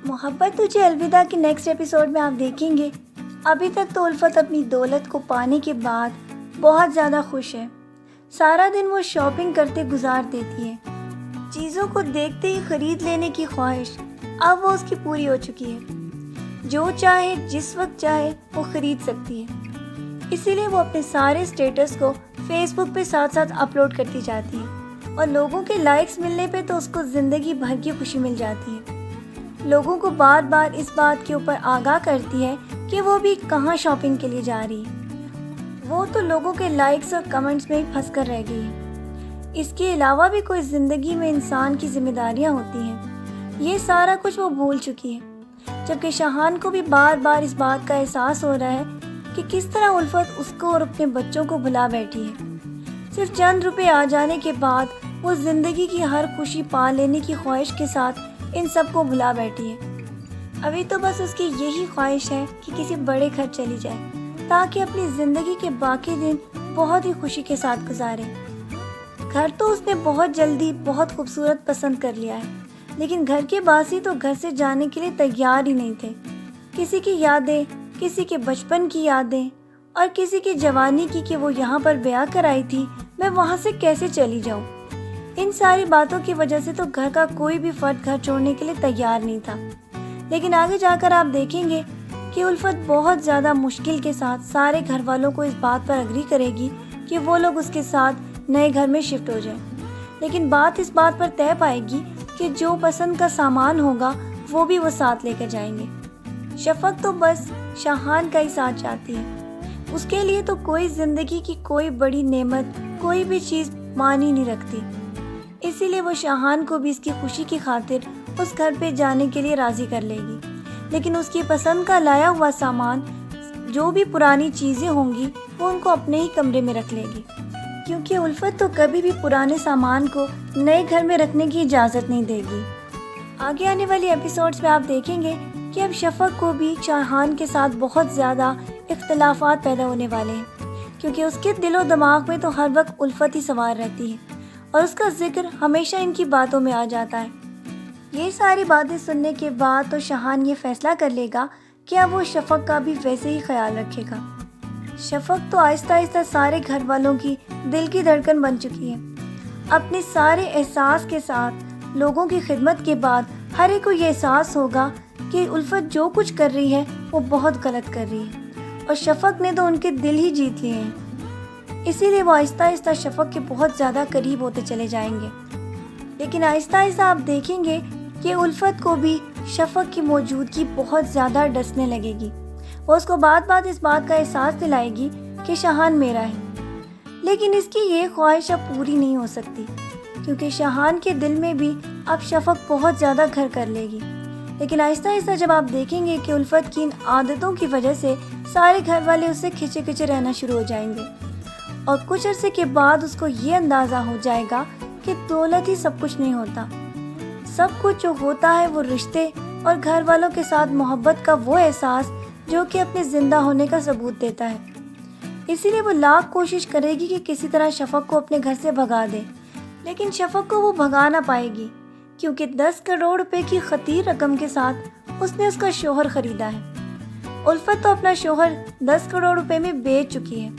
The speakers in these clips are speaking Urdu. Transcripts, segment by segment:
محبت تجھے الوداع کے نیکسٹ ایپیسوڈ میں آپ دیکھیں گے ابھی تک تو الفت اپنی دولت کو پانے کے بعد بہت زیادہ خوش ہے۔ سارا دن وہ شاپنگ کرتے گزار دیتی ہے۔ چیزوں کو دیکھتے ہی خرید لینے کی خواہش اب وہ اس کی پوری ہو چکی ہے۔ جو چاہے جس وقت چاہے وہ خرید سکتی ہے۔ اسی لیے وہ اپنے سارے اسٹیٹس کو فیس بک پہ ساتھ ساتھ اپلوڈ کرتی جاتی ہے اور لوگوں کے لائکس ملنے پہ تو اس کو زندگی بھر کی خوشی مل جاتی ہے۔ لوگوں کو بار بار اس بات کے اوپر آگاہ کرتی ہے کہ وہ بھی کہاں شاپنگ کے لیے جا رہی ہے۔ وہ تو لوگوں کے لائکس اور کمنٹس میں ہی پھنس کر رہ گئی ہے۔ اس کے علاوہ بھی کوئی زندگی میں انسان کی ذمہ داریاں ہوتی ہیں، یہ سارا کچھ وہ بھول چکی ہے۔ جبکہ شاہان کو بھی بار بار اس بات کا احساس ہو رہا ہے کہ کس طرح الفت اس کو اور اپنے بچوں کو بھلا بیٹھی ہے۔ صرف چند روپے آ جانے کے بعد وہ زندگی کی ہر خوشی پا لینے کی خواہش کے ساتھ ان سب کو بھلا بیٹھی ہے۔ ابھی تو بس اس کی یہی خواہش ہے کہ کسی بڑے گھر چلی جائے تاکہ اپنی زندگی کے باقی دن بہت ہی خوشی کے ساتھ گزارے۔ گھر تو اس نے بہت جلدی بہت خوبصورت پسند کر لیا ہے، لیکن گھر کے باسی تو گھر سے جانے کے لیے تیار ہی نہیں تھے۔ کسی کی یادیں، کسی کے بچپن کی یادیں اور کسی کی جوانی کی کہ وہ یہاں پر بیاہ کر آئی تھی، میں وہاں سے کیسے چلی جاؤں۔ ان ساری باتوں کی وجہ سے تو گھر کا کوئی بھی فرد گھر چھوڑنے کے لیے تیار نہیں تھا۔ لیکن آگے جا کر آپ دیکھیں گے کہ الفت بہت زیادہ مشکل کے ساتھ سارے گھر والوں کو اس بات پر اگری کرے گی کہ وہ لوگ اس کے ساتھ نئے گھر میں شفٹ ہو جائیں۔ لیکن بات اس بات پر طے پائے گی کہ جو پسند کا سامان ہوگا وہ بھی وہ ساتھ لے کر جائیں گے۔ شفق تو بس شاہان کا ہی ساتھ چاہتی ہے۔ اس کے لیے تو کوئی زندگی کی کوئی بڑی نعمت، کوئی بھی چیز معنی نہیں رکھتی۔ اسی لیے وہ شاہان کو بھی اس کی خوشی کی خاطر اس گھر پہ جانے کے لیے راضی کر لے گی، لیکن اس کی پسند کا لایا ہوا سامان، جو بھی پرانی چیزیں ہوں گی، وہ ان کو اپنے ہی کمرے میں رکھ لے گی، کیونکہ الفت تو کبھی بھی پرانے سامان کو نئے گھر میں رکھنے کی اجازت نہیں دے گی۔ آگے آنے والی ایپیسوڈز میں آپ دیکھیں گے کہ اب شفق کو بھی شاہان کے ساتھ بہت زیادہ اختلافات پیدا ہونے والے ہیں، کیونکہ اس کے دل و دماغ میں تو ہر وقت الفت ہی سوار رہتی ہے اور اس کا ذکر ہمیشہ ان کی باتوں میں آ جاتا ہے۔ یہ ساری باتیں سننے کے بعد تو شاہان یہ فیصلہ کر لے گا کہ اب وہ شفق کا بھی ویسے ہی خیال رکھے گا۔ شفق تو آہستہ آہستہ سارے گھر والوں کی دل کی دھڑکن بن چکی ہے۔ اپنے سارے احساس کے ساتھ لوگوں کی خدمت کے بعد ہر ایک کو یہ احساس ہوگا کہ الفت جو کچھ کر رہی ہے وہ بہت غلط کر رہی ہے اور شفق نے تو ان کے دل ہی جیت لیے ہیں۔ اسی لیے وہ آہستہ آہستہ شفق کے بہت زیادہ قریب ہوتے چلے جائیں گے۔ لیکن آہستہ آہستہ آپ دیکھیں گے کہ الفت کو بھی شفق کی موجودگی بہت زیادہ ڈسنے لگے گی۔ وہ اس کو بات بات اس بات کا احساس دلائے گی کہ شاہان میرا ہے، لیکن اس کی یہ خواہش اب پوری نہیں ہو سکتی، کیونکہ شاہان کے دل میں بھی اب شفق بہت زیادہ گھر کر لے گی۔ لیکن آہستہ آہستہ جب آپ دیکھیں گے کہ الفت کی ان عادتوں کی وجہ سے سارے گھر والے اس سے کھچے کھچے رہنا شروع ہو جائیں گے اور کچھ عرصے کے بعد اس کو یہ اندازہ ہو جائے گا کہ دولت ہی سب کچھ نہیں ہوتا۔ سب کچھ جو ہوتا ہے وہ رشتے اور گھر والوں کے ساتھ محبت کا وہ احساس جو کہ اپنے زندہ ہونے کا ثبوت دیتا ہے۔ اسی لیے وہ لاکھ کوشش کرے گی کہ کسی طرح شفق کو اپنے گھر سے بھگا دے، لیکن شفق کو وہ بھگا نہ پائے گی، کیونکہ 10 کروڑ روپے کی خطیر رقم کے ساتھ اس نے اس کا شوہر خریدا ہے۔ الفت تو اپنا شوہر 10 کروڑ روپے میں بیچ چکی ہے۔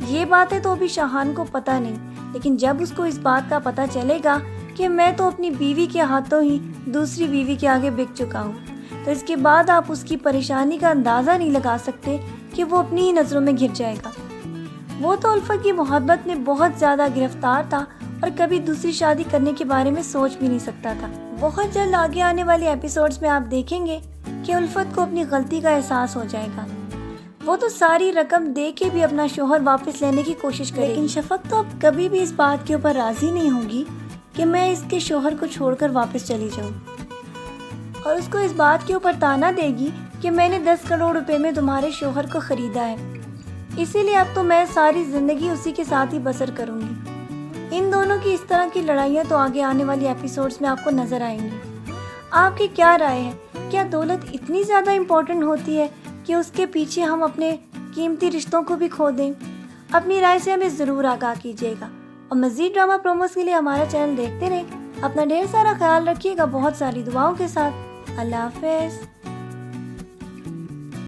یہ باتیں تو ابھی شاہان کو پتہ نہیں، لیکن جب اس کو اس بات کا پتہ چلے گا کہ میں تو اپنی بیوی کے ہاتھوں ہی دوسری بیوی کے آگے بک چکا ہوں، تو اس کے بعد آپ اس کی پریشانی کا اندازہ نہیں لگا سکتے کہ وہ اپنی ہی نظروں میں گر جائے گا۔ وہ تو الفت کی محبت میں بہت زیادہ گرفتار تھا اور کبھی دوسری شادی کرنے کے بارے میں سوچ بھی نہیں سکتا تھا۔ بہت جلد آگے آنے والے ایپیسوڈز میں آپ دیکھیں گے کہ الفت کو اپنی غلطی کا احساس ہو جائے گا۔ وہ تو ساری رقم دے کے بھی اپنا شوہر واپس لینے کی کوشش کرے گی، لیکن شفق تو اب کبھی بھی اس بات کے اوپر راضی نہیں ہوگی کہ میں اس کے شوہر کو چھوڑ کر واپس چلی جاؤں، اور اس کو اس بات کے اوپر طعنہ دے گی کہ میں نے 10 کروڑ روپے میں تمہارے شوہر کو خریدا ہے، اسی لیے اب تو میں ساری زندگی اسی کے ساتھ ہی بسر کروں گی۔ ان دونوں کی اس طرح کی لڑائیاں تو آگے آنے والی ایپیسوڈز میں آپ کو نظر آئیں گی۔ آپ کی کیا رائے ہے؟ کیا دولت اتنی زیادہ امپورٹنٹ ہوتی ہے کہ اس کے پیچھے ہم اپنے قیمتی رشتوں کو بھی کھو دیں؟ اپنی رائے سے ہمیں ضرور آگاہ کیجیے گا، اور مزید ڈرامہ پروموز کے لیے ہمارا چینل دیکھتے رہیں۔ اپنا ڈھیر سارا خیال رکھیے گا، بہت ساری دعاؤں کے ساتھ۔ اللہ حافظ.